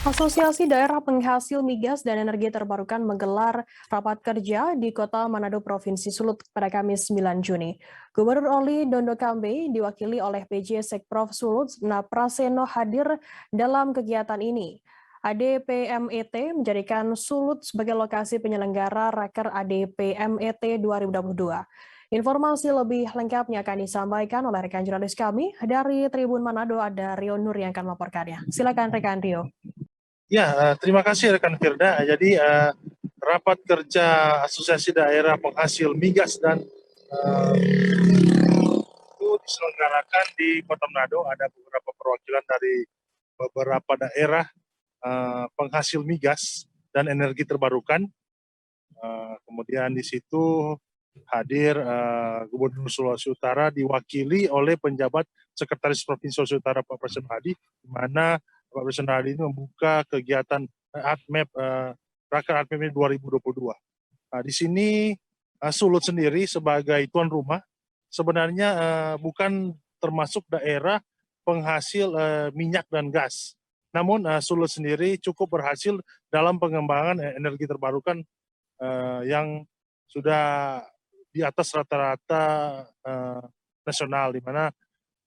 Asosiasi Daerah Penghasil Migas dan Energi Terbarukan menggelar rapat kerja di Kota Manado, Provinsi Sulut pada Kamis 9 Juni. Gubernur Oli Dondo Kambe diwakili oleh PJ Sekprov Sulut, Praseno hadir dalam kegiatan ini. ADPMET menjadikan Sulut sebagai lokasi penyelenggara Raker ADPMET 2022. Informasi lebih lengkapnya akan disampaikan oleh rekan jurnalis kami dari Tribun Manado, ada Rio Nur yang akan melaporkannya. Silakan rekan Rio. Ya, terima kasih rekan Firda. Jadi rapat kerja Asosiasi Daerah Penghasil Migas dan itu diselenggarakan di Kota Manado. Ada beberapa perwakilan dari beberapa daerah penghasil migas dan energi terbarukan. Kemudian di situ hadir Gubernur Sulawesi Utara diwakili oleh penjabat Sekretaris Provinsi Sulawesi Utara Pak Praseno Hadi, di mana Pak Praseno Hadi ini membuka kegiatan Raker ADPMET 2022. Di sini Sulut sendiri sebagai tuan rumah sebenarnya bukan termasuk daerah penghasil minyak dan gas. Namun Sulut sendiri cukup berhasil dalam pengembangan energi terbarukan yang sudah di atas rata-rata nasional, di mana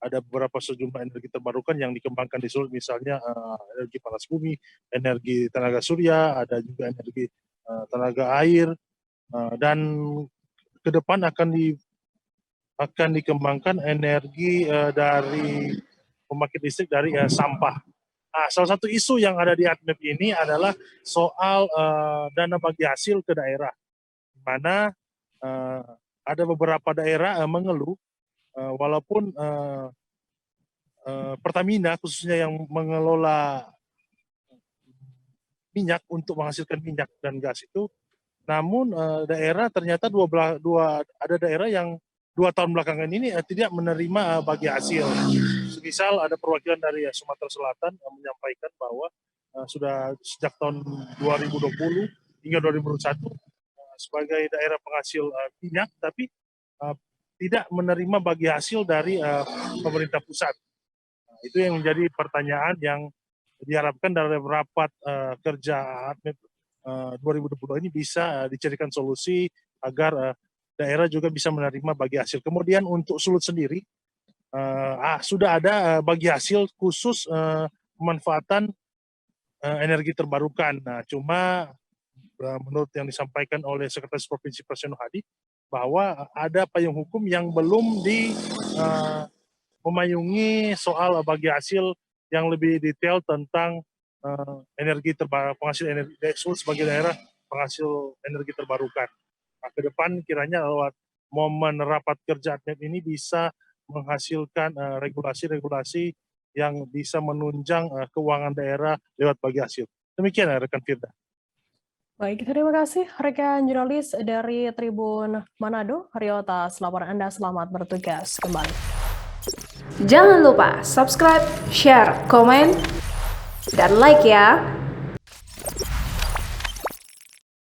ada beberapa sejumlah energi terbarukan yang dikembangkan di Sulut, misalnya energi panas bumi, energi tenaga surya, ada juga energi tenaga air, dan ke depan akan dikembangkan energi dari pembangkit listrik dari sampah. Nah, salah satu isu yang ada di ADMEP ini adalah soal dana bagi hasil ke daerah, di mana ada beberapa daerah mengeluh walaupun Pertamina khususnya yang mengelola minyak untuk menghasilkan minyak dan gas itu, namun daerah ternyata ada daerah yang 2 tahun belakangan ini tidak menerima bagi hasil. Misal ada perwakilan dari Sumatera Selatan menyampaikan bahwa sudah sejak tahun 2020 hingga 2021 sebagai daerah penghasil minyak, tapi tidak menerima bagi hasil dari pemerintah pusat. Nah, itu yang menjadi pertanyaan yang diharapkan dari rapat kerja ADMEP 2022 ini bisa dicarikan solusi agar daerah juga bisa menerima bagi hasil. Kemudian untuk Sulut sendiri sudah ada bagi hasil khusus pemanfaatan energi terbarukan. Nah, cuma menurut yang disampaikan oleh Sekretaris Provinsi Praseno Hadi, bahwa ada payung hukum yang belum memayungi soal bagi hasil yang lebih detail tentang penghasil energi sebagai daerah penghasil energi terbarukan. Nah, ke depan kiranya lewat momen rapat kerja ADMEP ini bisa menghasilkan regulasi-regulasi yang bisa menunjang keuangan daerah lewat bagi hasil. Demikian rekan Firda. Baik, terima kasih rekan jurnalis dari Tribun Manado, Rio atas laporan Anda. Selamat bertugas kembali. Jangan lupa subscribe, share, komen, dan like ya.